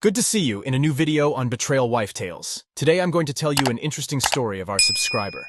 Good to see you in a new video on Betrayal Wife Tales. Today I'm going to tell you an interesting story of our subscriber.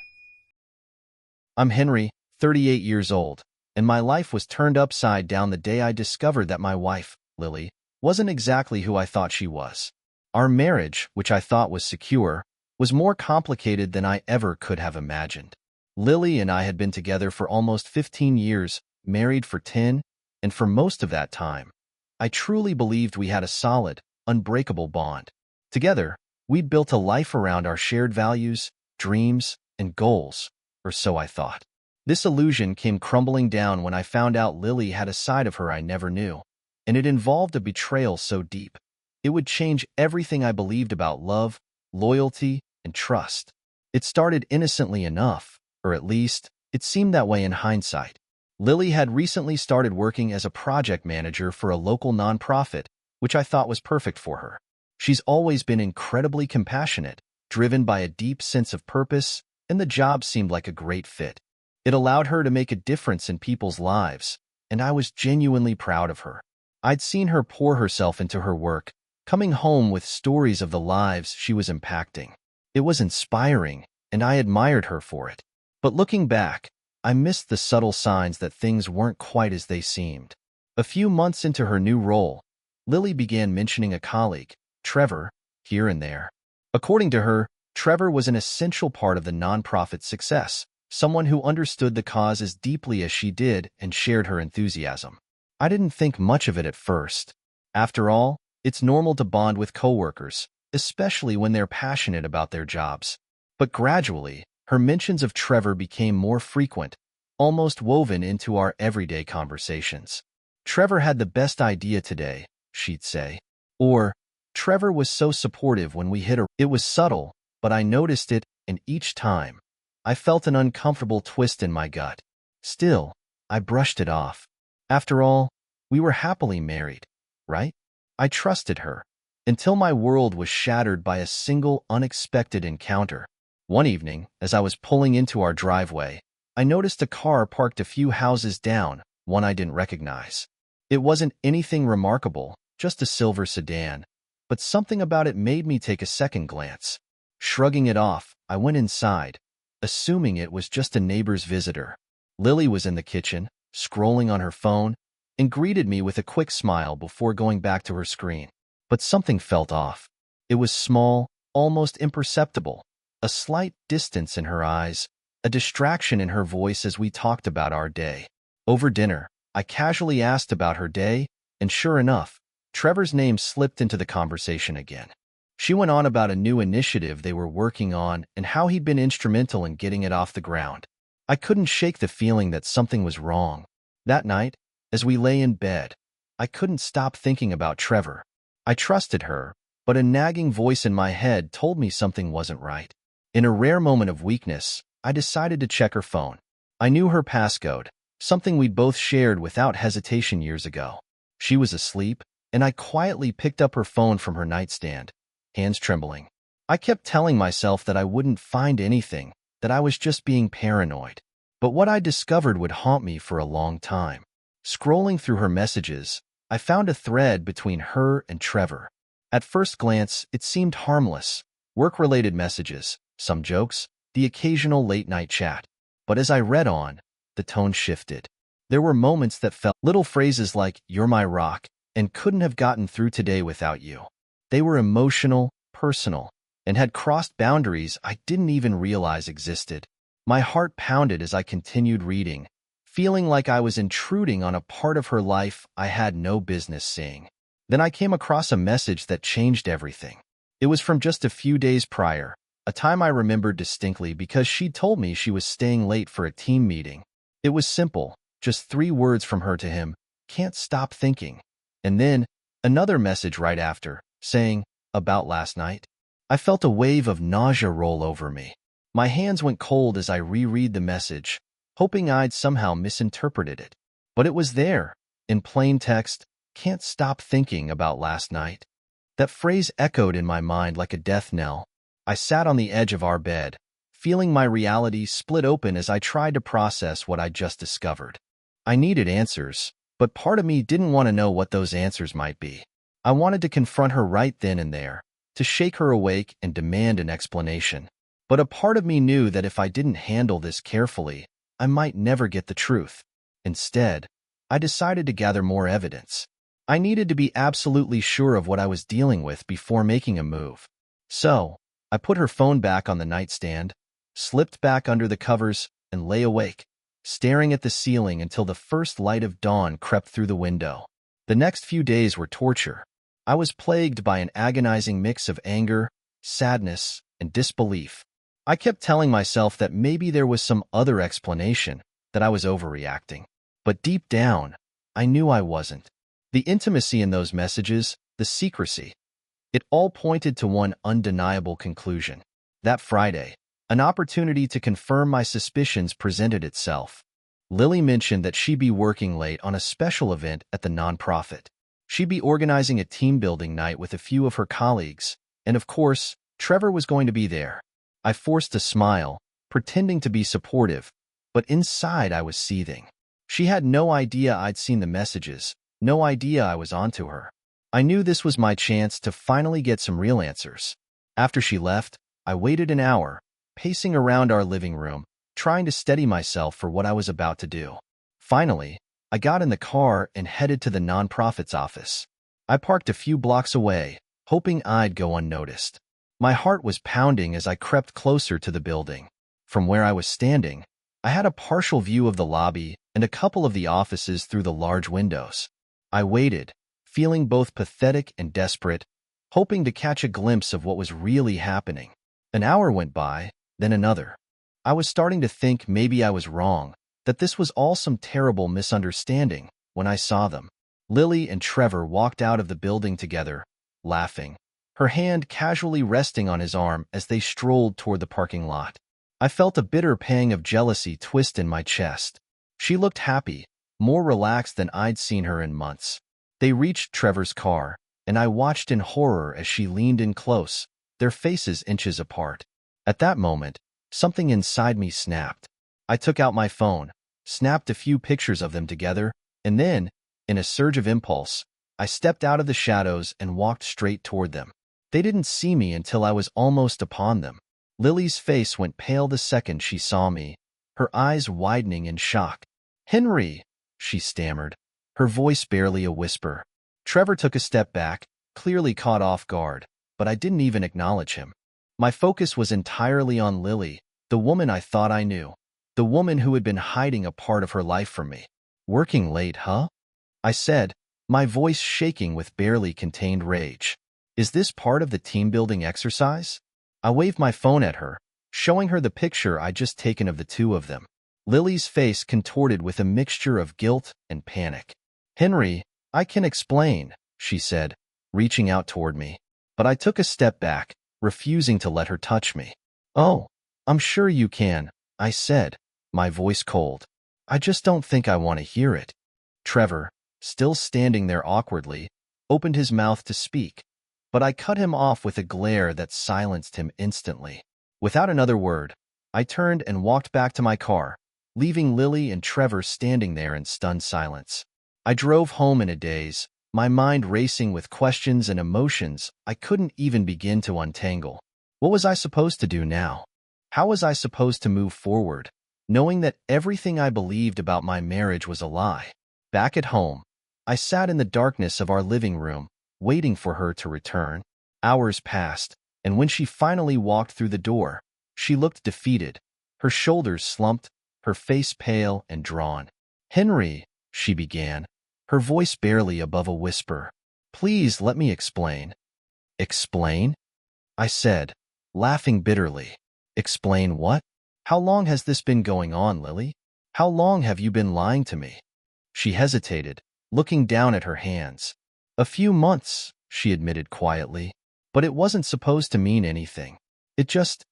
I'm Henry, 38 years old, and my life was turned upside down the day I discovered that my wife, Lily, wasn't exactly who I thought she was. Our marriage, which I thought was secure, was more complicated than I ever could have imagined. Lily and I had been together for almost 15 years, married for 10, and for most of that time, I truly believed we had a solid, unbreakable bond. Together, we'd built a life around our shared values, dreams, and goals, or so I thought. This illusion came crumbling down when I found out Lily had a side of her I never knew, and it involved a betrayal so deep, it would change everything I believed about love, loyalty, and trust. It started innocently enough, or at least, it seemed that way in hindsight. Lily had recently started working as a project manager for a local nonprofit, which I thought was perfect for her. She's always been incredibly compassionate, driven by a deep sense of purpose, and the job seemed like a great fit. It allowed her to make a difference in people's lives, and I was genuinely proud of her. I'd seen her pour herself into her work, coming home with stories of the lives she was impacting. It was inspiring, and I admired her for it. But looking back, I missed the subtle signs that things weren't quite as they seemed. A few months into her new role, Lily began mentioning a colleague, Trevor, here and there. According to her, Trevor was an essential part of the nonprofit's success, someone who understood the cause as deeply as she did and shared her enthusiasm. I didn't think much of it at first. After all, it's normal to bond with coworkers, especially when they're passionate about their jobs. But gradually, her mentions of Trevor became more frequent, almost woven into our everyday conversations. Trevor had the best idea today, she'd say. Or, Trevor was so supportive when we hit a... It was subtle, but I noticed it, and each time, I felt an uncomfortable twist in my gut. Still, I brushed it off. After all, we were happily married, right? I trusted her, until my world was shattered by a single unexpected encounter. One evening, as I was pulling into our driveway, I noticed a car parked a few houses down, one I didn't recognize. It wasn't anything remarkable, just a silver sedan, but something about it made me take a second glance. Shrugging it off, I went inside, assuming it was just a neighbor's visitor. Lily was in the kitchen, scrolling on her phone, and greeted me with a quick smile before going back to her screen. But something felt off. It was small, almost imperceptible, a slight distance in her eyes, a distraction in her voice as we talked about our day. Over dinner, I casually asked about her day, and sure enough, Trevor's name slipped into the conversation again. She went on about a new initiative they were working on and how he'd been instrumental in getting it off the ground. I couldn't shake the feeling that something was wrong. That night, as we lay in bed, I couldn't stop thinking about Trevor. I trusted her, but a nagging voice in my head told me something wasn't right. In a rare moment of weakness, I decided to check her phone. I knew her passcode, something we'd both shared without hesitation years ago. She was asleep, and I quietly picked up her phone from her nightstand, hands trembling. I kept telling myself that I wouldn't find anything, that I was just being paranoid. But what I discovered would haunt me for a long time. Scrolling through her messages, I found a thread between her and Trevor. At first glance, it seemed harmless. Work-related messages, some jokes, the occasional late-night chat. But as I read on, the tone shifted. There were moments that felt little phrases like, "You're my rock," and "couldn't have gotten through today without you." They were emotional, personal, and had crossed boundaries I didn't even realize existed. My heart pounded as I continued reading, feeling like I was intruding on a part of her life I had no business seeing. Then I came across a message that changed everything. It was from just a few days prior, a time I remembered distinctly because she'd told me she was staying late for a team meeting. It was simple, just 3 words from her to him, "Can't stop thinking." And then, another message right after, saying, "About last night." I felt a wave of nausea roll over me. My hands went cold as I reread the message, hoping I'd somehow misinterpreted it. But it was there, in plain text, "Can't stop thinking about last night." That phrase echoed in my mind like a death knell. I sat on the edge of our bed, feeling my reality split open as I tried to process what I'd just discovered. I needed answers, but part of me didn't want to know what those answers might be. I wanted to confront her right then and there, to shake her awake and demand an explanation. But a part of me knew that if I didn't handle this carefully, I might never get the truth. Instead, I decided to gather more evidence. I needed to be absolutely sure of what I was dealing with before making a move. So, I put her phone back on the nightstand, slipped back under the covers, and lay awake, staring at the ceiling until the first light of dawn crept through the window. The next few days were torture. I was plagued by an agonizing mix of anger, sadness, and disbelief. I kept telling myself that maybe there was some other explanation, that I was overreacting. But deep down, I knew I wasn't. The intimacy in those messages, the secrecy, it all pointed to one undeniable conclusion. That Friday, an opportunity to confirm my suspicions presented itself. Lily mentioned that she'd be working late on a special event at the nonprofit. She'd be organizing a team-building night with a few of her colleagues, and of course, Trevor was going to be there. I forced a smile, pretending to be supportive, but inside I was seething. She had no idea I'd seen the messages, no idea I was onto her. I knew this was my chance to finally get some real answers. After she left, I waited an hour, pacing around our living room, trying to steady myself for what I was about to do. Finally, I got in the car and headed to the nonprofit's office. I parked a few blocks away, hoping I'd go unnoticed. My heart was pounding as I crept closer to the building. From where I was standing, I had a partial view of the lobby and a couple of the offices through the large windows. I waited, feeling both pathetic and desperate, hoping to catch a glimpse of what was really happening. An hour went by, then another. I was starting to think maybe I was wrong, that this was all some terrible misunderstanding, when I saw them. Lily and Trevor walked out of the building together, laughing, her hand casually resting on his arm as they strolled toward the parking lot. I felt a bitter pang of jealousy twist in my chest. She looked happy, more relaxed than I'd seen her in months. They reached Trevor's car, and I watched in horror as she leaned in close, their faces inches apart. At that moment, something inside me snapped. I took out my phone, snapped a few pictures of them together, and then, in a surge of impulse, I stepped out of the shadows and walked straight toward them. They didn't see me until I was almost upon them. Lily's face went pale the second she saw me, her eyes widening in shock. "Henry," she stammered, her voice barely a whisper. Trevor took a step back, clearly caught off guard, but I didn't even acknowledge him. My focus was entirely on Lily, the woman I thought I knew, the woman who had been hiding a part of her life from me. "Working late, huh?" I said, my voice shaking with barely contained rage. "Is this part of the team-building exercise?" I waved my phone at her, showing her the picture I'd just taken of the two of them. Lily's face contorted with a mixture of guilt and panic. "Henry, I can explain," she said, reaching out toward me. But I took a step back, refusing to let her touch me. "Oh, I'm sure you can," I said, my voice cold. "I just don't think I want to hear it." Trevor, still standing there awkwardly, opened his mouth to speak, but I cut him off with a glare that silenced him instantly. Without another word, I turned and walked back to my car, leaving Lily and Trevor standing there in stunned silence. I drove home in a daze, my mind racing with questions and emotions I couldn't even begin to untangle. What was I supposed to do now? How was I supposed to move forward, knowing that everything I believed about my marriage was a lie? Back at home, I sat in the darkness of our living room, waiting for her to return. Hours passed, and when she finally walked through the door, she looked defeated, her shoulders slumped, her face pale and drawn. "Henry," she began, her voice barely above a whisper. "Please let me explain." "Explain?" I said, laughing bitterly. "Explain what? How long has this been going on, Lily? How long have you been lying to me?" She hesitated, looking down at her hands. "A few months," she admitted quietly, "but it wasn't supposed to mean anything. It just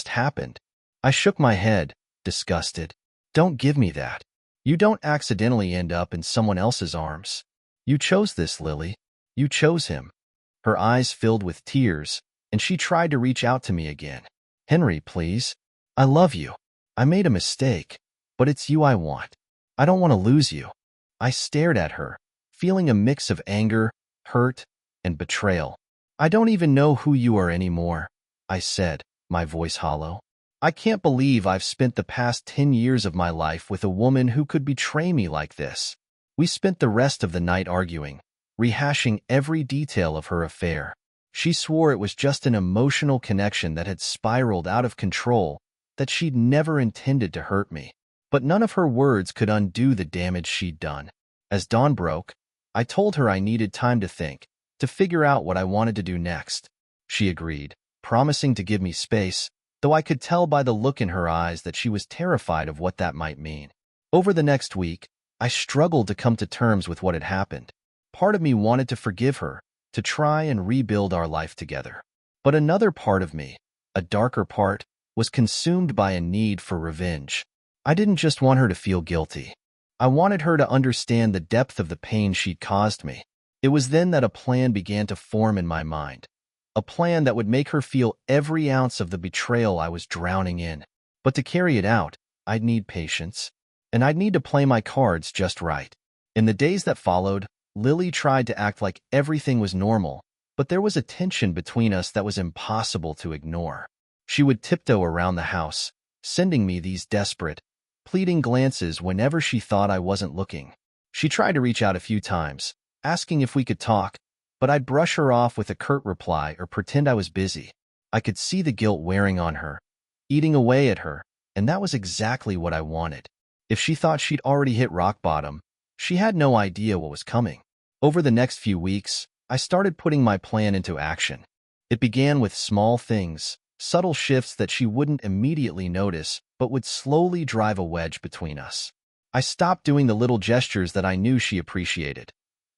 happened." I shook my head, disgusted. "Don't give me that. You don't accidentally end up in someone else's arms. You chose this, Lily. You chose him." Her eyes filled with tears, and she tried to reach out to me again. "Henry, please. I love you. I made a mistake, but it's you I want. I don't want to lose you." I stared at her, feeling a mix of anger, hurt, and betrayal. "I don't even know who you are anymore," I said, my voice hollow. "I can't believe I've spent the past 10 years of my life with a woman who could betray me like this." We spent the rest of the night arguing, rehashing every detail of her affair. She swore it was just an emotional connection that had spiraled out of control, that she'd never intended to hurt me. But none of her words could undo the damage she'd done. As dawn broke, I told her I needed time to think, to figure out what I wanted to do next. She agreed, promising to give me space, though I could tell by the look in her eyes that she was terrified of what that might mean. Over the next week, I struggled to come to terms with what had happened. Part of me wanted to forgive her, to try and rebuild our life together. But another part of me, a darker part, was consumed by a need for revenge. I didn't just want her to feel guilty. I wanted her to understand the depth of the pain she'd caused me. It was then that a plan began to form in my mind. A plan that would make her feel every ounce of the betrayal I was drowning in. But to carry it out, I'd need patience, and I'd need to play my cards just right. In the days that followed, Lily tried to act like everything was normal, but there was a tension between us that was impossible to ignore. She would tiptoe around the house, sending me these desperate, pleading glances whenever she thought I wasn't looking. She tried to reach out a few times, asking if we could talk, but I'd brush her off with a curt reply or pretend I was busy. I could see the guilt wearing on her, eating away at her, and that was exactly what I wanted. If she thought she'd already hit rock bottom, she had no idea what was coming. Over the next few weeks, I started putting my plan into action. It began with small things, subtle shifts that she wouldn't immediately notice, but would slowly drive a wedge between us. I stopped doing the little gestures that I knew she appreciated.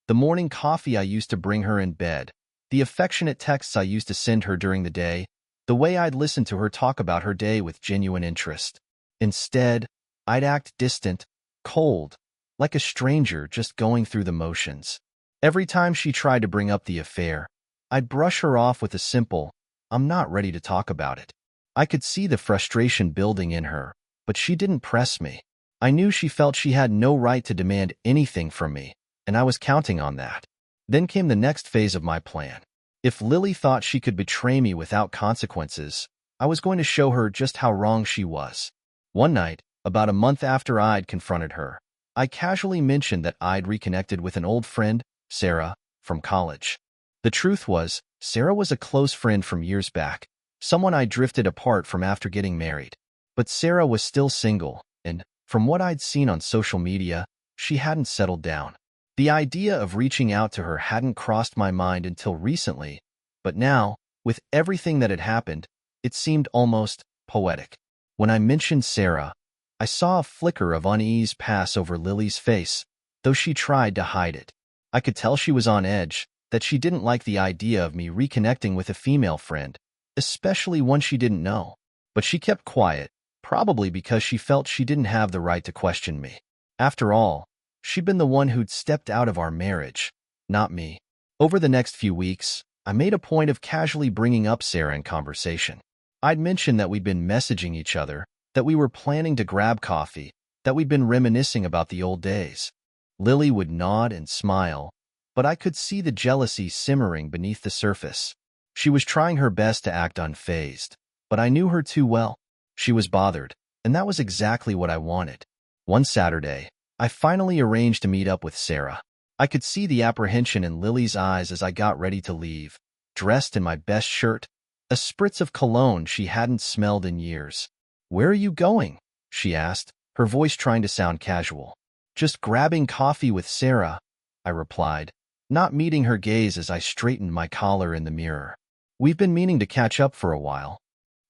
The morning coffee I used to bring her in bed, the affectionate texts I used to send her during the day, the way I'd listen to her talk about her day with genuine interest. Instead, I'd act distant, cold, like a stranger just going through the motions. Every time she tried to bring up the affair, I'd brush her off with a simple, "I'm not ready to talk about it." I could see the frustration building in her, but she didn't press me. I knew she felt she had no right to demand anything from me, and I was counting on that. Then came the next phase of my plan. If Lily thought she could betray me without consequences, I was going to show her just how wrong she was. One night, about a month after I'd confronted her, I casually mentioned that I'd reconnected with an old friend, Sarah, from college. The truth was, Sarah was a close friend from years back, someone I drifted apart from after getting married. But Sarah was still single, and, from what I'd seen on social media, she hadn't settled down. The idea of reaching out to her hadn't crossed my mind until recently, but now, with everything that had happened, it seemed almost poetic. When I mentioned Sarah, I saw a flicker of unease pass over Lily's face, though she tried to hide it. I could tell she was on edge, that she didn't like the idea of me reconnecting with a female friend, especially one she didn't know. But she kept quiet, probably because she felt she didn't have the right to question me. After all, she'd been the one who'd stepped out of our marriage, not me. Over the next few weeks, I made a point of casually bringing up Sarah in conversation. I'd mentioned that we'd been messaging each other, that we were planning to grab coffee, that we'd been reminiscing about the old days. Lily would nod and smile, but I could see the jealousy simmering beneath the surface. She was trying her best to act unfazed, but I knew her too well. She was bothered, and that was exactly what I wanted. One Saturday, I finally arranged to meet up with Sarah. I could see the apprehension in Lily's eyes as I got ready to leave, dressed in my best shirt, a spritz of cologne she hadn't smelled in years. "Where are you going?" she asked, her voice trying to sound casual. "Just grabbing coffee with Sarah," I replied, not meeting her gaze as I straightened my collar in the mirror. "We've been meaning to catch up for a while."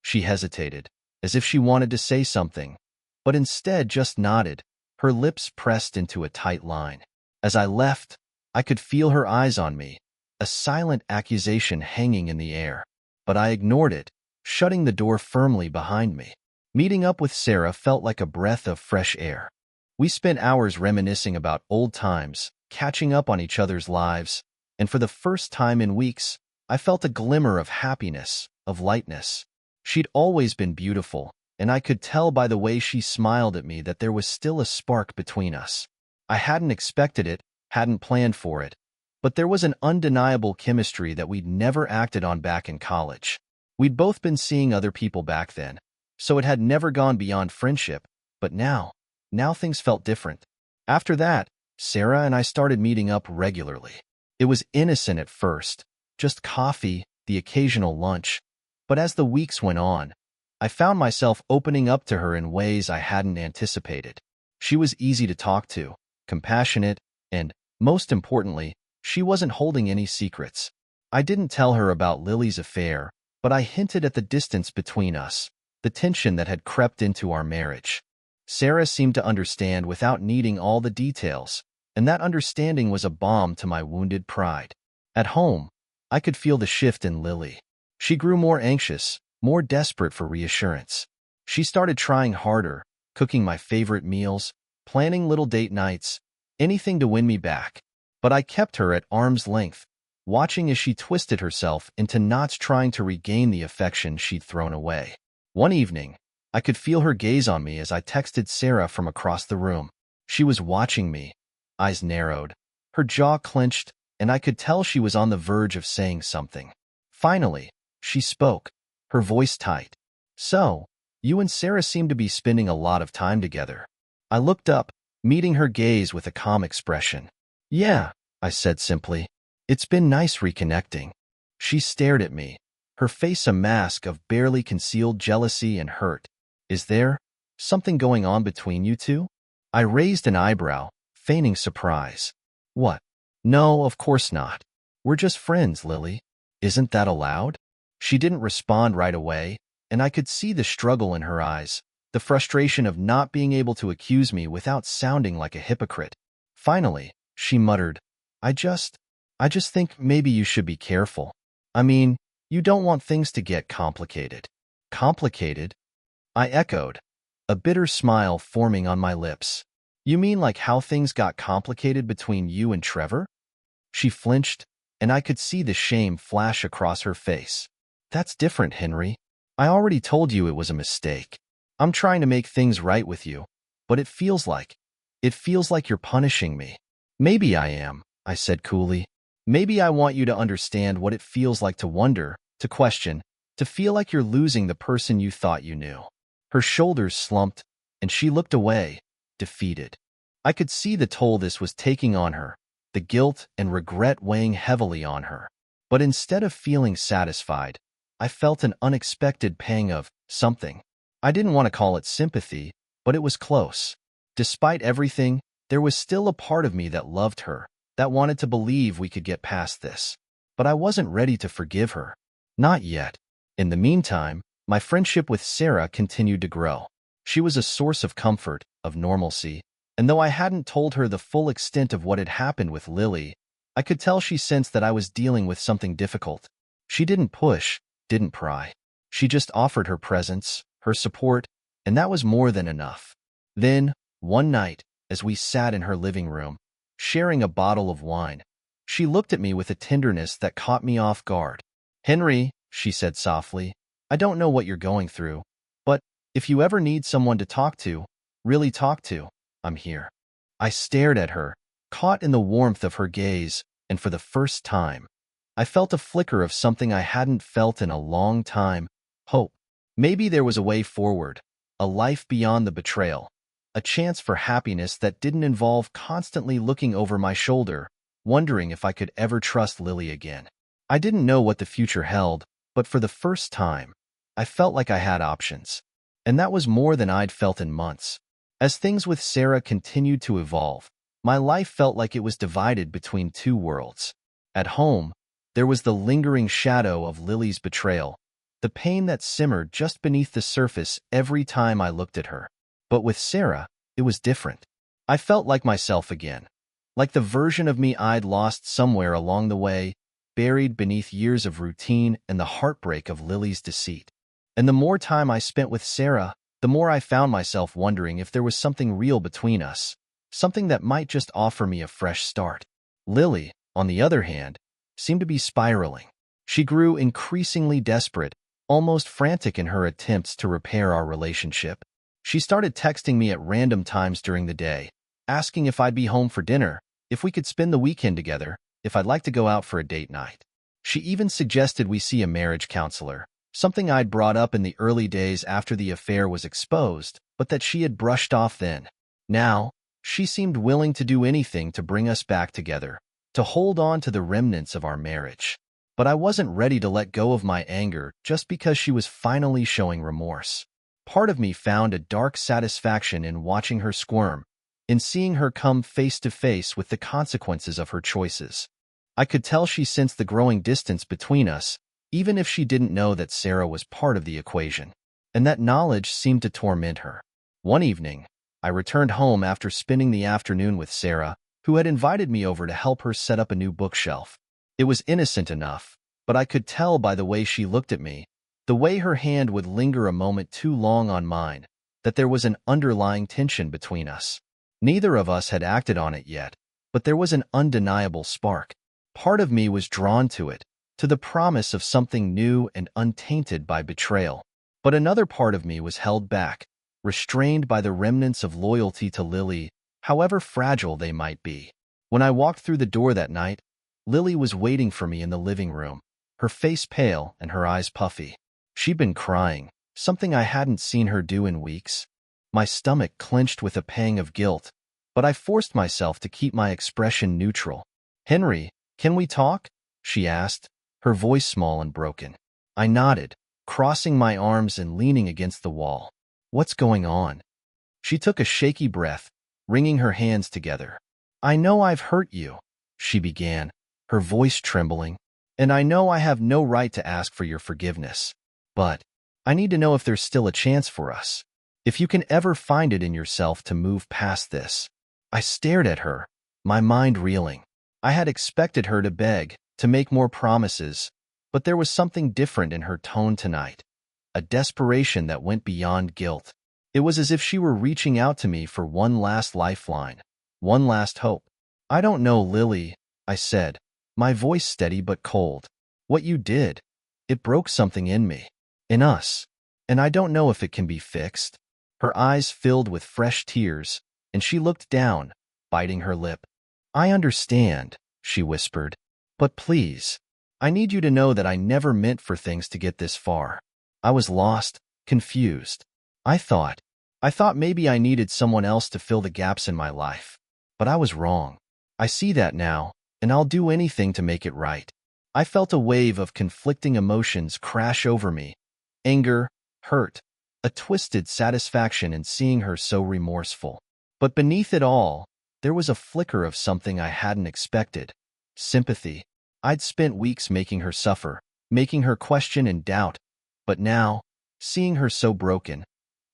She hesitated, as if she wanted to say something, but instead just nodded, her lips pressed into a tight line. As I left, I could feel her eyes on me, a silent accusation hanging in the air. But I ignored it, shutting the door firmly behind me. Meeting up with Sarah felt like a breath of fresh air. We spent hours reminiscing about old times, catching up on each other's lives, and for the first time in weeks, I felt a glimmer of happiness, of lightness. She'd always been beautiful, and I could tell by the way she smiled at me that there was still a spark between us. I hadn't expected it, hadn't planned for it, But there was an undeniable chemistry that we'd never acted on back in college. We'd both been seeing other people back then, so it had never gone beyond friendship, but now things felt different. After that, Sarah and I started meeting up regularly. It was innocent at first, just coffee, the occasional lunch, but as the weeks went on, I found myself opening up to her in ways I hadn't anticipated. She was easy to talk to, compassionate, and, most importantly, she wasn't holding any secrets. I didn't tell her about Lily's affair, but I hinted at the distance between us, the tension that had crept into our marriage. Sarah seemed to understand without needing all the details, and that understanding was a balm to my wounded pride. At home, I could feel the shift in Lily. She grew more anxious, more desperate for reassurance. She started trying harder, cooking my favorite meals, planning little date nights, anything to win me back. But I kept her at arm's length, watching as she twisted herself into knots trying to regain the affection she'd thrown away. One evening, I could feel her gaze on me as I texted Sarah from across the room. She was watching me, eyes narrowed, her jaw clenched, and I could tell she was on the verge of saying something. Finally, she spoke, her voice tight. "So, you and Sarah seem to be spending a lot of time together." I looked up, meeting her gaze with a calm expression. "Yeah," I said simply. "It's been nice reconnecting." She stared at me, her face a mask of barely concealed jealousy and hurt. "Is there something going on between you two?" I raised an eyebrow, feigning surprise. "What? No, of course not. We're just friends, Lily. Isn't that allowed?" She didn't respond right away, and I could see the struggle in her eyes, the frustration of not being able to accuse me without sounding like a hypocrite. Finally, she muttered, I just think maybe you should be careful. I mean, you don't want things to get complicated." "Complicated?" I echoed, a bitter smile forming on my lips. "You mean like how things got complicated between you and Trevor?" She flinched, and I could see the shame flash across her face. "That's different, Henry. I already told you it was a mistake. I'm trying to make things right with you, but it feels like you're punishing me." "Maybe I am," I said coolly. "Maybe I want you to understand what it feels like to wonder, to question, to feel like you're losing the person you thought you knew." Her shoulders slumped, and she looked away, defeated. I could see the toll this was taking on her, the guilt and regret weighing heavily on her. But instead of feeling satisfied, I felt an unexpected pang of something. I didn't want to call it sympathy, but it was close. Despite everything, there was still a part of me that loved her, that wanted to believe we could get past this. But I wasn't ready to forgive her. Not yet. In the meantime, my friendship with Sarah continued to grow. She was a source of comfort, of normalcy, and though I hadn't told her the full extent of what had happened with Lily, I could tell she sensed that I was dealing with something difficult. She didn't push, didn't pry. She just offered her presence, her support, and that was more than enough. Then, one night, as we sat in her living room, sharing a bottle of wine, she looked at me with a tenderness that caught me off guard. "Henry," she said softly, "I don't know what you're going through, but if you ever need someone to talk to, really talk to, I'm here." I stared at her, caught in the warmth of her gaze, and for the first time, I felt a flicker of something I hadn't felt in a long time: hope. Maybe there was a way forward, a life beyond the betrayal, a chance for happiness that didn't involve constantly looking over my shoulder, wondering if I could ever trust Lily again. I didn't know what the future held, but for the first time, I felt like I had options. And that was more than I'd felt in months. As things with Sarah continued to evolve, my life felt like it was divided between two worlds. At home, there was the lingering shadow of Lily's betrayal, the pain that simmered just beneath the surface every time I looked at her. But with Sarah, it was different. I felt like myself again, like the version of me I'd lost somewhere along the way, buried beneath years of routine and the heartbreak of Lily's deceit. And the more time I spent with Sarah, the more I found myself wondering if there was something real between us, something that might just offer me a fresh start. Lily, on the other hand, seemed to be spiraling. She grew increasingly desperate, almost frantic in her attempts to repair our relationship. She started texting me at random times during the day, asking if I'd be home for dinner, if we could spend the weekend together, if I'd like to go out for a date night. She even suggested we see a marriage counselor, something I'd brought up in the early days after the affair was exposed, but that she had brushed off then. Now, she seemed willing to do anything to bring us back together, to hold on to the remnants of our marriage. But I wasn't ready to let go of my anger just because she was finally showing remorse. Part of me found a dark satisfaction in watching her squirm, in seeing her come face to face with the consequences of her choices. I could tell she sensed the growing distance between us, even if she didn't know that Sarah was part of the equation. And that knowledge seemed to torment her. One evening, I returned home after spending the afternoon with Sarah, who had invited me over to help her set up a new bookshelf. It was innocent enough, but I could tell by the way she looked at me, the way her hand would linger a moment too long on mine, that there was an underlying tension between us. Neither of us had acted on it yet, but there was an undeniable spark. Part of me was drawn to it, to the promise of something new and untainted by betrayal. But another part of me was held back, restrained by the remnants of loyalty to Lily, however fragile they might be. When I walked through the door that night, Lily was waiting for me in the living room, her face pale and her eyes puffy. She'd been crying, something I hadn't seen her do in weeks. My stomach clenched with a pang of guilt, but I forced myself to keep my expression neutral. "Henry, can we talk?" she asked, her voice small and broken. I nodded, crossing my arms and leaning against the wall. "What's going on?" She took a shaky breath, wringing her hands together. "I know I've hurt you," she began, her voice trembling, "and I know I have no right to ask for your forgiveness. But I need to know if there's still a chance for us. If you can ever find it in yourself to move past this." I stared at her, my mind reeling. I had expected her to beg, to make more promises, but there was something different in her tone tonight, a desperation that went beyond guilt. It was as if she were reaching out to me for one last lifeline, one last hope. "I don't know, Lily," I said, my voice steady but cold. "What you did, it broke something in me, in us, and I don't know if it can be fixed." Her eyes filled with fresh tears, and she looked down, biting her lip. "I understand," she whispered, "but please, I need you to know that I never meant for things to get this far. I was lost, confused. I thought maybe I needed someone else to fill the gaps in my life. But I was wrong. I see that now, and I'll do anything to make it right." I felt a wave of conflicting emotions crash over me. Anger, hurt, a twisted satisfaction in seeing her so remorseful. But beneath it all, there was a flicker of something I hadn't expected. Sympathy. I'd spent weeks making her suffer, making her question and doubt. But now, seeing her so broken,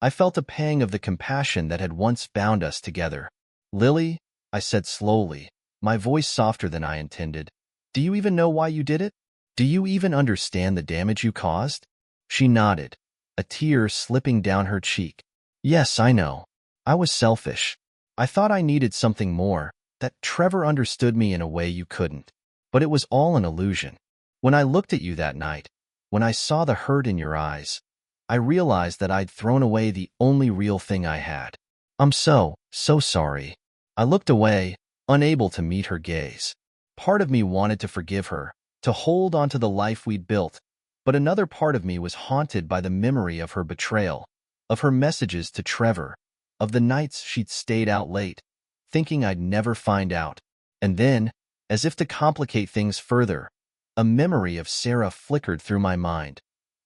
I felt a pang of the compassion that had once bound us together. "Lily," I said slowly, my voice softer than I intended, "do you even know why you did it? Do you even understand the damage you caused?" She nodded, a tear slipping down her cheek. "Yes, I know. I was selfish. I thought I needed something more, that Trevor understood me in a way you couldn't. But it was all an illusion. When I looked at you that night, when I saw the hurt in your eyes, I realized that I'd thrown away the only real thing I had. I'm so sorry." I looked away, unable to meet her gaze. Part of me wanted to forgive her, to hold on to the life we'd built, but another part of me was haunted by the memory of her betrayal, of her messages to Trevor, of the nights she'd stayed out late, thinking I'd never find out. And then, as if to complicate things further, a memory of Sarah flickered through my mind.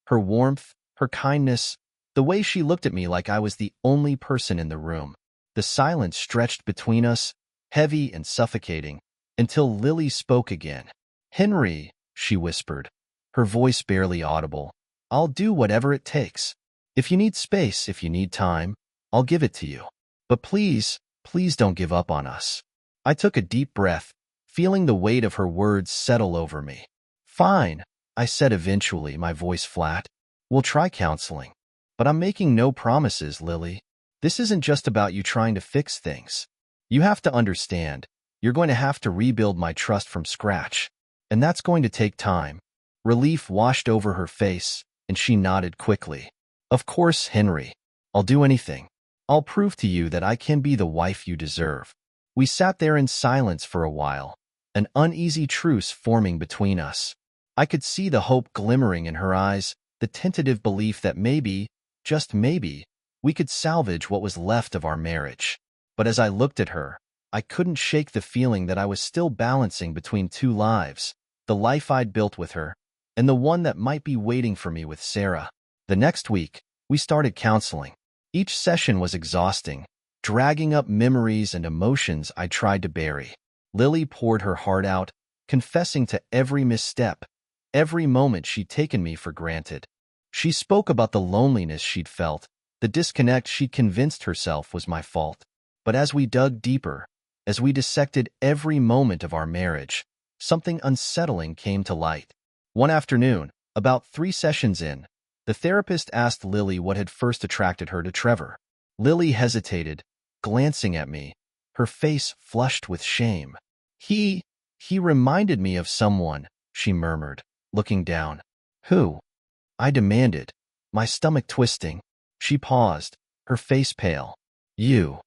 Her warmth, her kindness, the way she looked at me like I was the only person in the room. The silence stretched between us, heavy and suffocating, until Lily spoke again. "Henry," she whispered, her voice barely audible, "I'll do whatever it takes. If you need space, if you need time, I'll give it to you. But please, please don't give up on us." I took a deep breath, feeling the weight of her words settle over me. "Fine," I said eventually, my voice flat. "We'll try counseling. But I'm making no promises, Lily. This isn't just about you trying to fix things. You have to understand, you're going to have to rebuild my trust from scratch. And that's going to take time." Relief washed over her face, and she nodded quickly. "Of course, Henry. I'll do anything. I'll prove to you that I can be the wife you deserve." We sat there in silence for a while, an uneasy truce forming between us. I could see the hope glimmering in her eyes, the tentative belief that maybe, just maybe, we could salvage what was left of our marriage. But as I looked at her, I couldn't shake the feeling that I was still balancing between two lives, the life I'd built with her, and the one that might be waiting for me with Sarah. The next week, we started counseling. Each session was exhausting, dragging up memories and emotions I tried to bury. Lily poured her heart out, confessing to every misstep, every moment she'd taken me for granted. She spoke about the loneliness she'd felt, the disconnect she'd convinced herself was my fault. But as we dug deeper, as we dissected every moment of our marriage, something unsettling came to light. One afternoon, about 3 sessions in, the therapist asked Lily what had first attracted her to Trevor. Lily hesitated, glancing at me, her face flushed with shame. He reminded me of someone, she murmured, looking down. Who? I demanded, my stomach twisting. She paused, her face pale. You.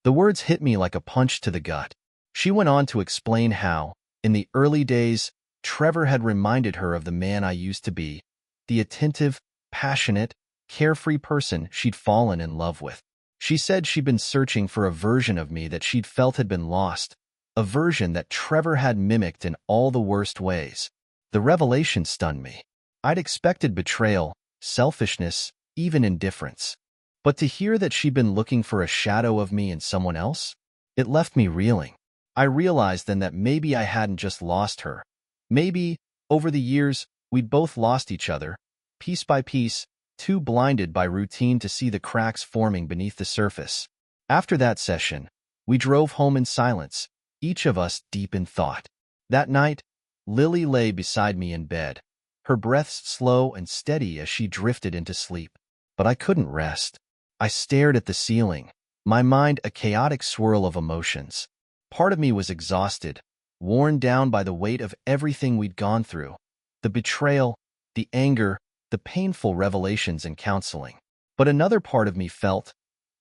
The words hit me like a punch to the gut. She went on to explain how, in the early days, Trevor had reminded her of the man I used to be, the attentive, passionate, carefree person she'd fallen in love with. She said she'd been searching for a version of me that she'd felt had been lost, a version that Trevor had mimicked in all the worst ways. The revelation stunned me. I'd expected betrayal, selfishness, even indifference. But to hear that she'd been looking for a shadow of me in someone else, it left me reeling. I realized then that maybe I hadn't just lost her. Maybe, over the years, we'd both lost each other, piece by piece, too blinded by routine to see the cracks forming beneath the surface. After that session, we drove home in silence, each of us deep in thought. That night, Lily lay beside me in bed, her breaths slow and steady as she drifted into sleep. But I couldn't rest. I stared at the ceiling, my mind a chaotic swirl of emotions. Part of me was exhausted, worn down by the weight of everything we'd gone through, the betrayal, the anger, the painful revelations in counseling. But another part of me felt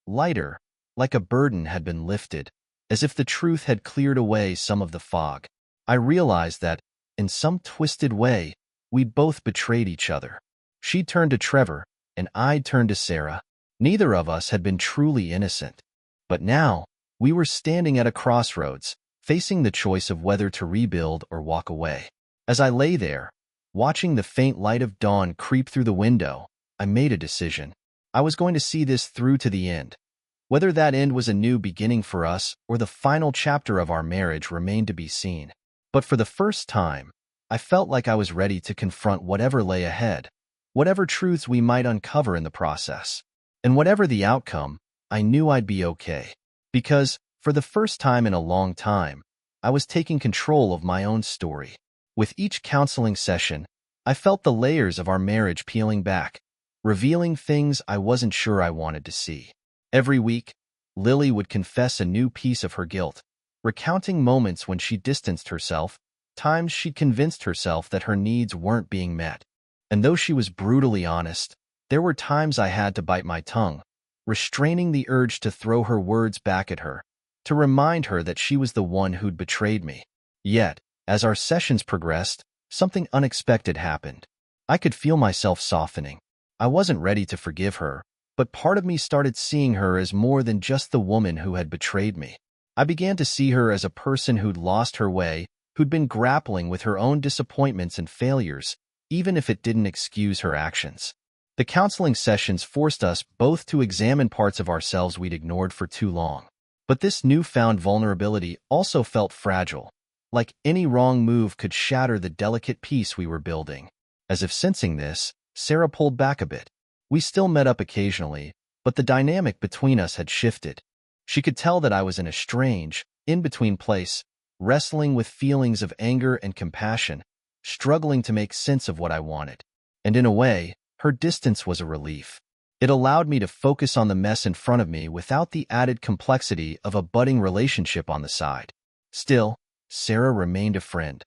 lighter, like a burden had been lifted, as if the truth had cleared away some of the fog. I realized that, in some twisted way, we'd both betrayed each other. She'd turned to Trevor, and I'd turned to Sarah. Neither of us had been truly innocent. But now, we were standing at a crossroads, facing the choice of whether to rebuild or walk away. As I lay there, watching the faint light of dawn creep through the window, I made a decision. I was going to see this through to the end. Whether that end was a new beginning for us or the final chapter of our marriage remained to be seen. But for the first time, I felt like I was ready to confront whatever lay ahead, whatever truths we might uncover in the process. And whatever the outcome, I knew I'd be okay. Because, for the first time in a long time, I was taking control of my own story. With each counseling session, I felt the layers of our marriage peeling back, revealing things I wasn't sure I wanted to see. Every week, Lily would confess a new piece of her guilt, recounting moments when she distanced herself, times she convinced herself that her needs weren't being met. And though she was brutally honest, there were times I had to bite my tongue, restraining the urge to throw her words back at her, to remind her that she was the one who'd betrayed me. Yet, as our sessions progressed, something unexpected happened. I could feel myself softening. I wasn't ready to forgive her, but part of me started seeing her as more than just the woman who had betrayed me. I began to see her as a person who'd lost her way, who'd been grappling with her own disappointments and failures, even if it didn't excuse her actions. The counseling sessions forced us both to examine parts of ourselves we'd ignored for too long. But this newfound vulnerability also felt fragile, like any wrong move could shatter the delicate peace we were building. As if sensing this, Sarah pulled back a bit. We still met up occasionally, but the dynamic between us had shifted. She could tell that I was in a strange, in-between place, wrestling with feelings of anger and compassion, struggling to make sense of what I wanted. And in a way, her distance was a relief. It allowed me to focus on the mess in front of me without the added complexity of a budding relationship on the side. Still, Sarah remained a friend,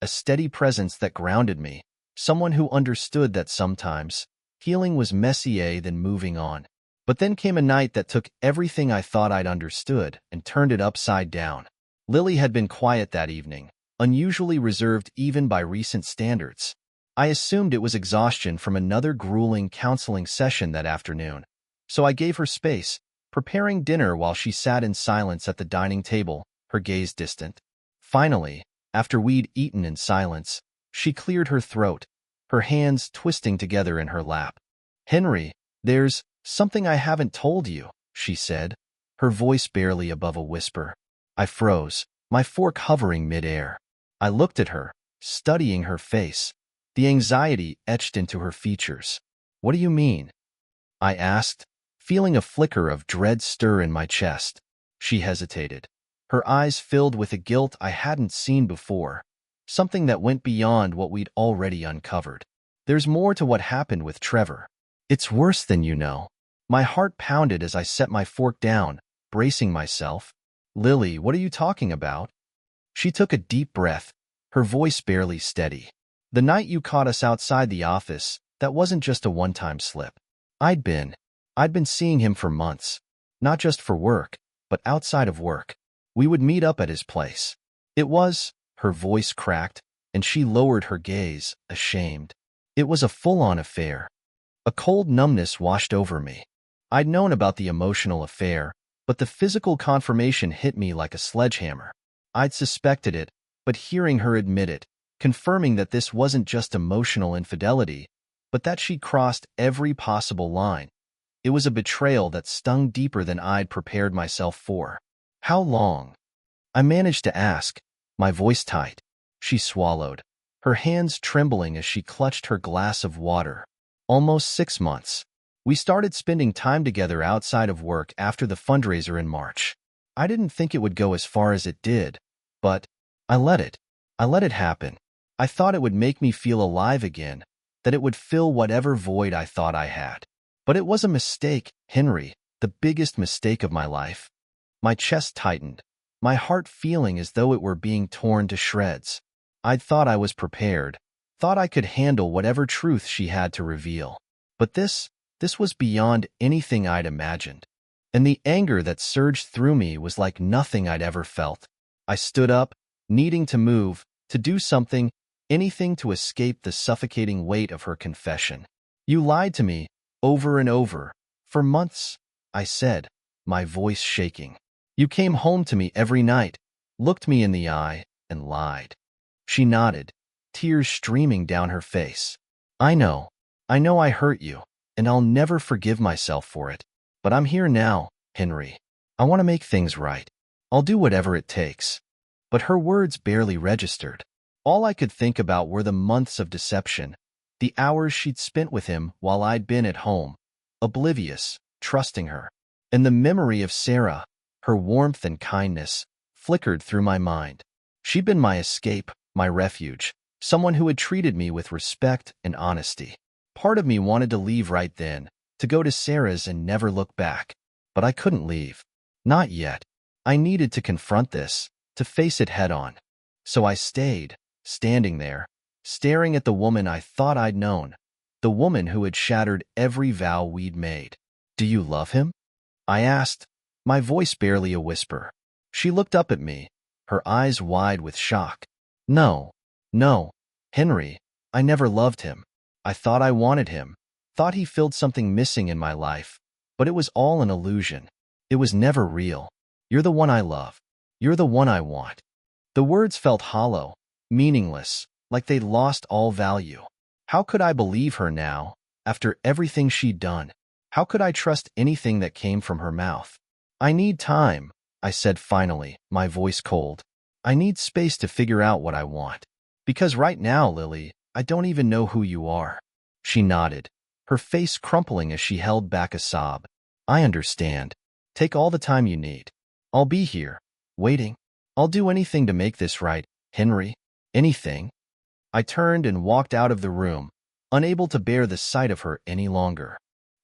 a steady presence that grounded me, someone who understood that sometimes healing was messier than moving on. But then came a night that took everything I thought I'd understood and turned it upside down. Lily had been quiet that evening, unusually reserved even by recent standards. I assumed it was exhaustion from another grueling counseling session that afternoon, so I gave her space, preparing dinner while she sat in silence at the dining table, her gaze distant. Finally, after we'd eaten in silence, she cleared her throat, her hands twisting together in her lap. "Henry, there's something I haven't told you," she said, her voice barely above a whisper. I froze, my fork hovering midair. I looked at her, studying her face, the anxiety etched into her features. "What do you mean?" I asked, feeling a flicker of dread stir in my chest. She hesitated. Her eyes filled with a guilt I hadn't seen before, something that went beyond what we'd already uncovered. "There's more to what happened with Trevor. It's worse than you know." My heart pounded as I set my fork down, bracing myself. "Lily, what are you talking about?" She took a deep breath, her voice barely steady. "The night you caught us outside the office, that wasn't just a one-time slip. I'd been seeing him for months, not just for work, but outside of work. We would meet up at his place. It was," her voice cracked, and she lowered her gaze, ashamed. "It was a full-on affair." A cold numbness washed over me. I'd known about the emotional affair, but the physical confirmation hit me like a sledgehammer. I'd suspected it, but hearing her admit it, confirming that this wasn't just emotional infidelity, but that she'd crossed every possible line. It was a betrayal that stung deeper than I'd prepared myself for. "How long?" I managed to ask, my voice tight. She swallowed, her hands trembling as she clutched her glass of water. "Almost 6 months. We started spending time together outside of work after the fundraiser in March. I didn't think it would go as far as it did, but I let it. I let it happen. I thought it would make me feel alive again, that it would fill whatever void I thought I had. But it was a mistake, Henry, the biggest mistake of my life." My chest tightened, my heart feeling as though it were being torn to shreds. I'd thought I was prepared, thought I could handle whatever truth she had to reveal. But this was beyond anything I'd imagined. And the anger that surged through me was like nothing I'd ever felt. I stood up, needing to move, to do something, anything to escape the suffocating weight of her confession. "You lied to me, over and over, for months," I said, my voice shaking. "You came home to me every night, looked me in the eye, and lied." She nodded, tears streaming down her face. I know I hurt you, and I'll never forgive myself for it. But I'm here now, Henry. I want to make things right. I'll do whatever it takes." But her words barely registered. All I could think about were the months of deception, the hours she'd spent with him while I'd been at home, oblivious, trusting her. And the memory of Sarah, her warmth and kindness, flickered through my mind. She'd been my escape, my refuge, someone who had treated me with respect and honesty. Part of me wanted to leave right then, to go to Sarah's and never look back. But I couldn't leave. Not yet. I needed to confront this, to face it head on. So I stayed, standing there, staring at the woman I thought I'd known, the woman who had shattered every vow we'd made. "Do you love him?" I asked, my voice barely a whisper. She looked up at me, her eyes wide with shock. No, Henry, I never loved him. I thought I wanted him, thought he filled something missing in my life, but it was all an illusion. It was never real. You're the one I love. You're the one I want." The words felt hollow, meaningless, like they'd lost all value. How could I believe her now, after everything she'd done? How could I trust anything that came from her mouth? "I need time," I said finally, my voice cold. "I need space to figure out what I want. Because right now, Lily, I don't even know who you are." She nodded, her face crumpling as she held back a sob. "I understand. Take all the time you need. I'll be here, waiting. I'll do anything to make this right, Henry. Anything." I turned and walked out of the room, unable to bear the sight of her any longer.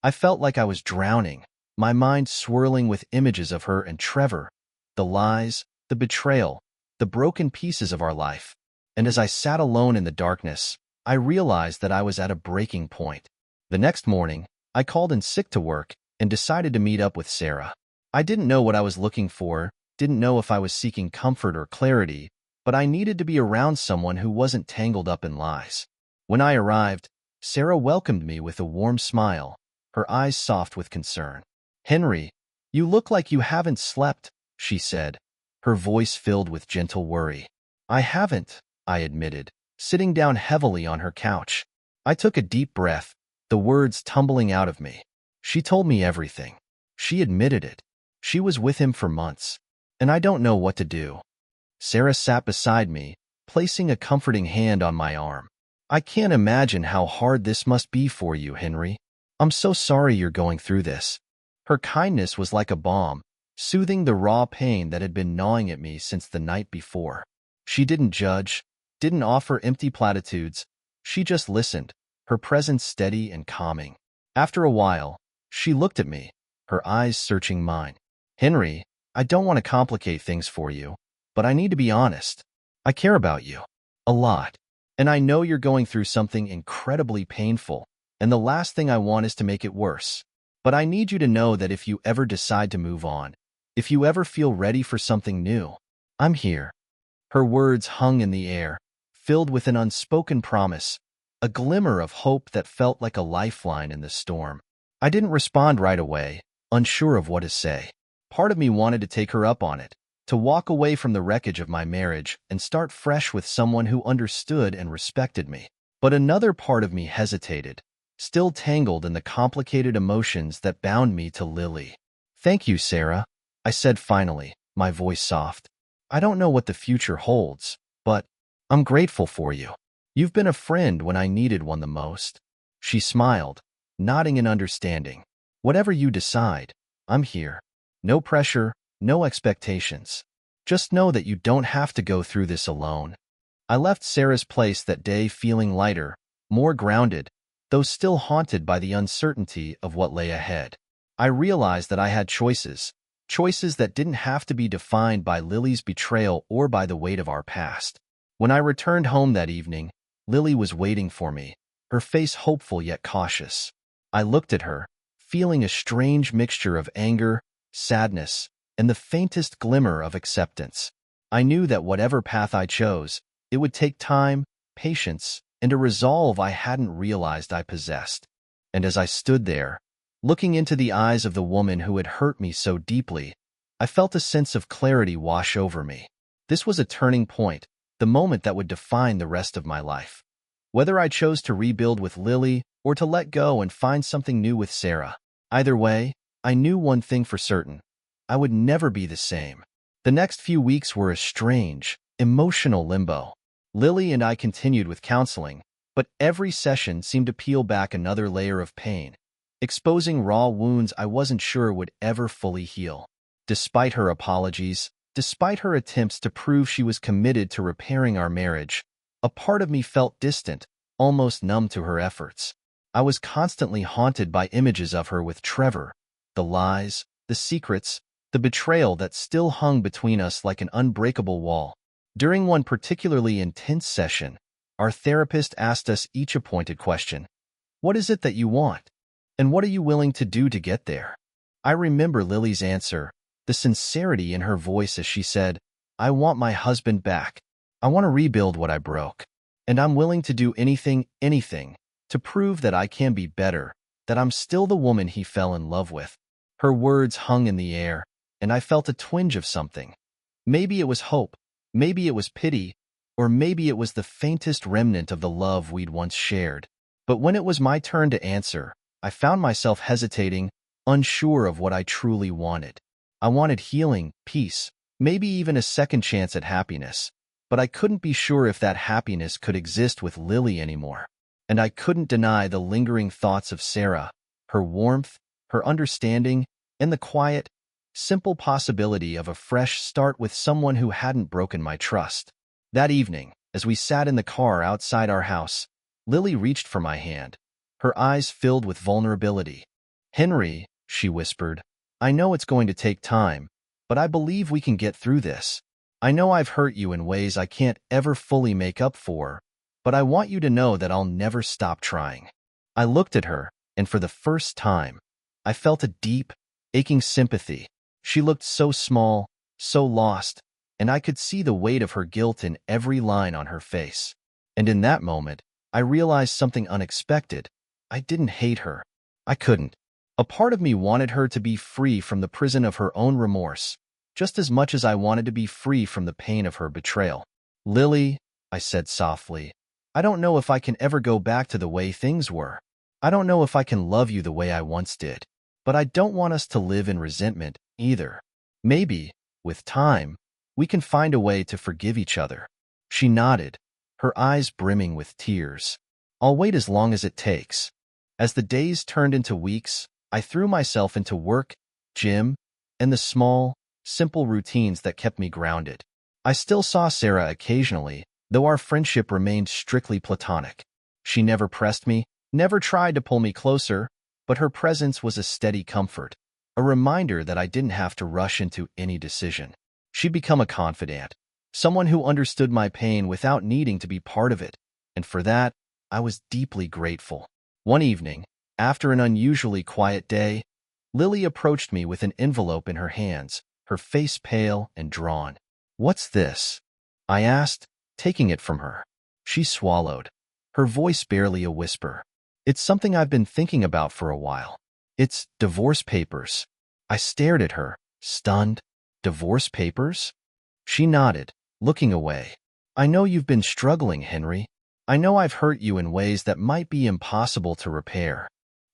I felt like I was drowning, my mind swirling with images of her and Trevor, the lies, the betrayal, the broken pieces of our life. And as I sat alone in the darkness, I realized that I was at a breaking point. The next morning, I called in sick to work and decided to meet up with Sarah. I didn't know what I was looking for, didn't know if I was seeking comfort or clarity, but I needed to be around someone who wasn't tangled up in lies. When I arrived, Sarah welcomed me with a warm smile, her eyes soft with concern. "Henry, you look like you haven't slept," she said, her voice filled with gentle worry. "I haven't," I admitted, sitting down heavily on her couch. I took a deep breath, the words tumbling out of me. She told me everything. She admitted it. She was with him for months, and I don't know what to do. Sarah sat beside me, placing a comforting hand on my arm. "I can't imagine how hard this must be for you, Henry. I'm so sorry you're going through this." Her kindness was like a balm, soothing the raw pain that had been gnawing at me since the night before. She didn't judge, didn't offer empty platitudes. She just listened, her presence steady and calming. After a while, she looked at me, her eyes searching mine. "Henry, I don't want to complicate things for you, but I need to be honest. I care about you. A lot. And I know you're going through something incredibly painful, and the last thing I want is to make it worse. But I need you to know that if you ever decide to move on, if you ever feel ready for something new, I'm here." Her words hung in the air, filled with an unspoken promise, a glimmer of hope that felt like a lifeline in the storm. I didn't respond right away, unsure of what to say. Part of me wanted to take her up on it, to walk away from the wreckage of my marriage and start fresh with someone who understood and respected me. But another part of me hesitated, still tangled in the complicated emotions that bound me to Lily. "Thank you, Sarah," I said finally, my voice soft. "I don't know what the future holds, but I'm grateful for you. You've been a friend when I needed one the most." She smiled, nodding in understanding. "Whatever you decide, I'm here. No pressure, no expectations. Just know that you don't have to go through this alone." I left Sarah's place that day feeling lighter, more grounded, though still haunted by the uncertainty of what lay ahead. I realized that I had choices that didn't have to be defined by Lily's betrayal or by the weight of our past. When I returned home that evening, Lily was waiting for me, her face hopeful yet cautious. I looked at her, feeling a strange mixture of anger, sadness, and the faintest glimmer of acceptance. I knew that whatever path I chose, it would take time, patience, and a resolve I hadn't realized I possessed. And as I stood there, looking into the eyes of the woman who had hurt me so deeply, I felt a sense of clarity wash over me. This was a turning point, the moment that would define the rest of my life. Whether I chose to rebuild with Lily or to let go and find something new with Sarah, either way, I knew one thing for certain. I would never be the same. The next few weeks were a strange, emotional limbo. Lily and I continued with counseling, but every session seemed to peel back another layer of pain, exposing raw wounds I wasn't sure would ever fully heal. Despite her apologies, despite her attempts to prove she was committed to repairing our marriage, a part of me felt distant, almost numb to her efforts. I was constantly haunted by images of her with Trevor, the lies, the secrets, the betrayal that still hung between us like an unbreakable wall. During one particularly intense session, our therapist asked us each a pointed question. "What is it that you want? And what are you willing to do to get there?" I remember Lily's answer, the sincerity in her voice as she said, "I want my husband back. I want to rebuild what I broke. And I'm willing to do anything, to prove that I can be better, that I'm still the woman he fell in love with." Her words hung in the air, and I felt a twinge of something. Maybe it was hope, maybe it was pity, or maybe it was the faintest remnant of the love we'd once shared. But when it was my turn to answer, I found myself hesitating, unsure of what I truly wanted. I wanted healing, peace, maybe even a second chance at happiness, but I couldn't be sure if that happiness could exist with Lily anymore. And I couldn't deny the lingering thoughts of Sarah, her warmth, her understanding, and the quiet, simple possibility of a fresh start with someone who hadn't broken my trust. That evening, as we sat in the car outside our house, Lily reached for my hand, her eyes filled with vulnerability. "Henry," she whispered, "I know it's going to take time, but I believe we can get through this. I know I've hurt you in ways I can't ever fully make up for, but I want you to know that I'll never stop trying." I looked at her, and for the first time, I felt a deep, aching sympathy. She looked so small, so lost, and I could see the weight of her guilt in every line on her face. And in that moment, I realized something unexpected. I didn't hate her. I couldn't. A part of me wanted her to be free from the prison of her own remorse, just as much as I wanted to be free from the pain of her betrayal. "Lily," I said softly, "I don't know if I can ever go back to the way things were. I don't know if I can love you the way I once did. But I don't want us to live in resentment either. Maybe, with time, we can find a way to forgive each other." She nodded, her eyes brimming with tears. "I'll wait as long as it takes." As the days turned into weeks, I threw myself into work, gym, and the small, simple routines that kept me grounded. I still saw Sarah occasionally, though our friendship remained strictly platonic. She never pressed me, never tried to pull me closer, but her presence was a steady comfort, a reminder that I didn't have to rush into any decision. She'd become a confidant, someone who understood my pain without needing to be part of it, and for that, I was deeply grateful. One evening, after an unusually quiet day, Lily approached me with an envelope in her hands, her face pale and drawn. "What's this?" I asked, taking it from her. She swallowed, her voice barely a whisper. "It's something I've been thinking about for a while. It's divorce papers." I stared at her, stunned. "Divorce papers?" She nodded, looking away. "I know you've been struggling, Henry. I know I've hurt you in ways that might be impossible to repair.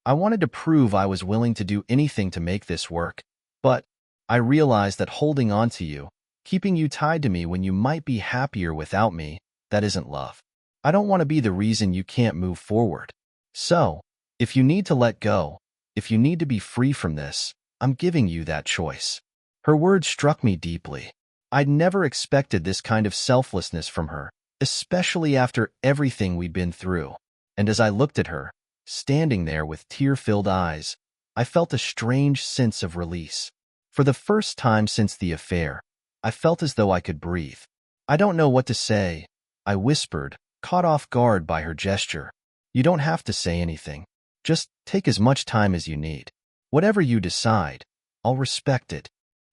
I wanted to prove I was willing to do anything to make this work, but I realized that holding on to you, keeping you tied to me when you might be happier without me, that isn't love. I don't want to be the reason you can't move forward. So, if you need to let go, if you need to be free from this, I'm giving you that choice." Her words struck me deeply. I'd never expected this kind of selflessness from her, especially after everything we'd been through. And as I looked at her, standing there with tear-filled eyes, I felt a strange sense of release. For the first time since the affair, I felt as though I could breathe. "I don't know what to say," I whispered, caught off guard by her gesture. "You don't have to say anything. Just take as much time as you need. Whatever you decide, I'll respect it."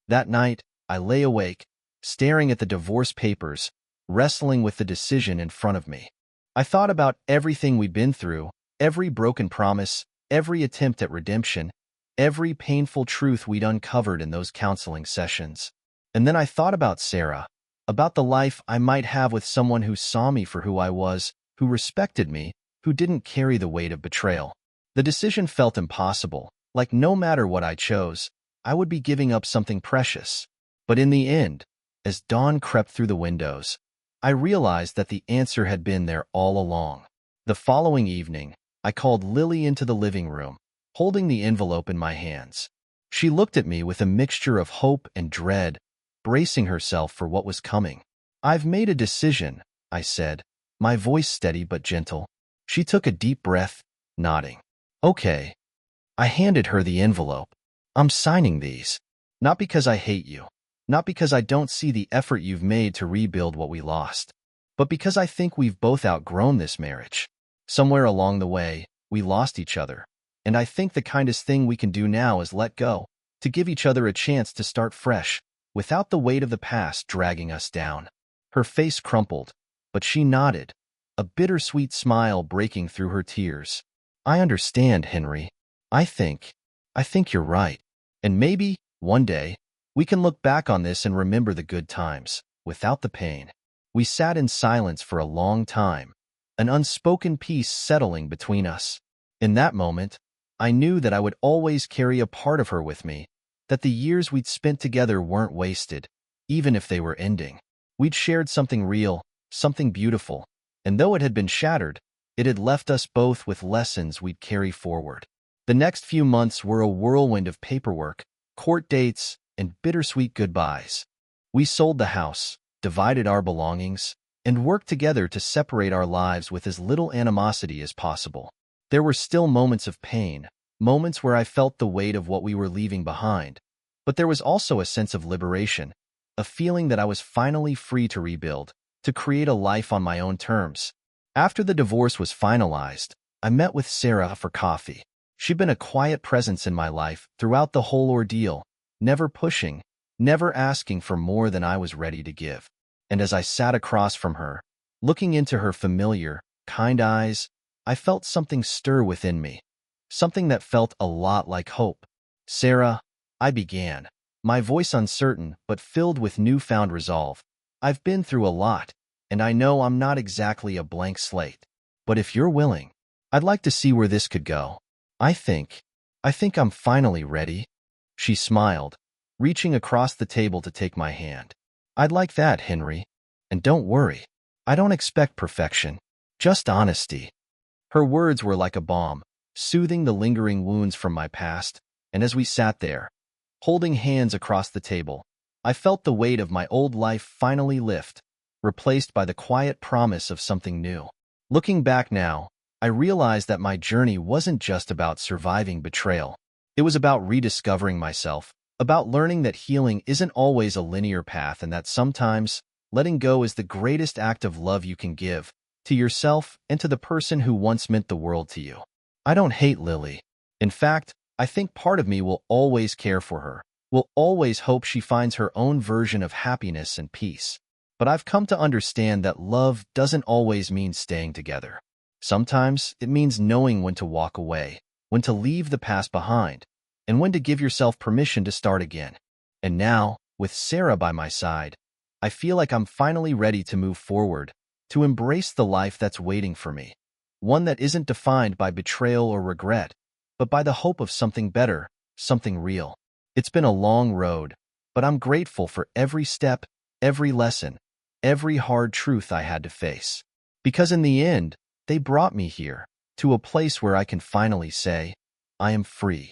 That night, I lay awake, staring at the divorce papers, wrestling with the decision in front of me. I thought about everything we'd been through, every broken promise, every attempt at redemption, every painful truth we'd uncovered in those counseling sessions. And then I thought about Sarah, about the life I might have with someone who saw me for who I was, who respected me, who didn't carry the weight of betrayal. The decision felt impossible, like no matter what I chose, I would be giving up something precious. But in the end, as dawn crept through the windows, I realized that the answer had been there all along. The following evening, I called Lily into the living room, holding the envelope in my hands. She looked at me with a mixture of hope and dread, bracing herself for what was coming. "I've made a decision," I said, my voice steady but gentle. She took a deep breath, nodding. "Okay." I handed her the envelope. "I'm signing these. Not because I hate you. Not because I don't see the effort you've made to rebuild what we lost. But because I think we've both outgrown this marriage. Somewhere along the way, we lost each other. And I think the kindest thing we can do now is let go, to give each other a chance to start fresh, without the weight of the past dragging us down." Her face crumpled, but she nodded, a bittersweet smile breaking through her tears. "I understand, Henry. I think you're right. And maybe, one day, we can look back on this and remember the good times, without the pain." We sat in silence for a long time, an unspoken peace settling between us. In that moment, I knew that I would always carry a part of her with me, that the years we'd spent together weren't wasted, even if they were ending. We'd shared something real, something beautiful, and though it had been shattered, it had left us both with lessons we'd carry forward. The next few months were a whirlwind of paperwork, court dates, and bittersweet goodbyes. We sold the house, divided our belongings, and worked together to separate our lives with as little animosity as possible. There were still moments of pain, moments where I felt the weight of what we were leaving behind, but there was also a sense of liberation, a feeling that I was finally free to rebuild, to create a life on my own terms. After the divorce was finalized, I met with Sarah for coffee. She'd been a quiet presence in my life throughout the whole ordeal, never pushing, never asking for more than I was ready to give. And as I sat across from her, looking into her familiar, kind eyes, I felt something stir within me, something that felt a lot like hope. "Sarah," I began, my voice uncertain but filled with newfound resolve. "I've been through a lot, and I know I'm not exactly a blank slate. But if you're willing, I'd like to see where this could go. I think, I think I'm finally ready." She smiled, reaching across the table to take my hand. "I'd like that, Henry. And don't worry, I don't expect perfection, just honesty." Her words were like a balm, soothing the lingering wounds from my past, and as we sat there, holding hands across the table, I felt the weight of my old life finally lift, replaced by the quiet promise of something new. Looking back now, I realized that my journey wasn't just about surviving betrayal. It was about rediscovering myself, about learning that healing isn't always a linear path and that sometimes letting go is the greatest act of love you can give, to yourself and to the person who once meant the world to you. I don't hate Lily. In fact, I think part of me will always care for her, will always hope she finds her own version of happiness and peace. But I've come to understand that love doesn't always mean staying together. Sometimes it means knowing when to walk away, when to leave the past behind, and when to give yourself permission to start again. And now, with Sarah by my side, I feel like I'm finally ready to move forward, to embrace the life that's waiting for me. One that isn't defined by betrayal or regret, but by the hope of something better, something real. It's been a long road, but I'm grateful for every step, every lesson, every hard truth I had to face. Because in the end, they brought me here, to a place where I can finally say, I am free.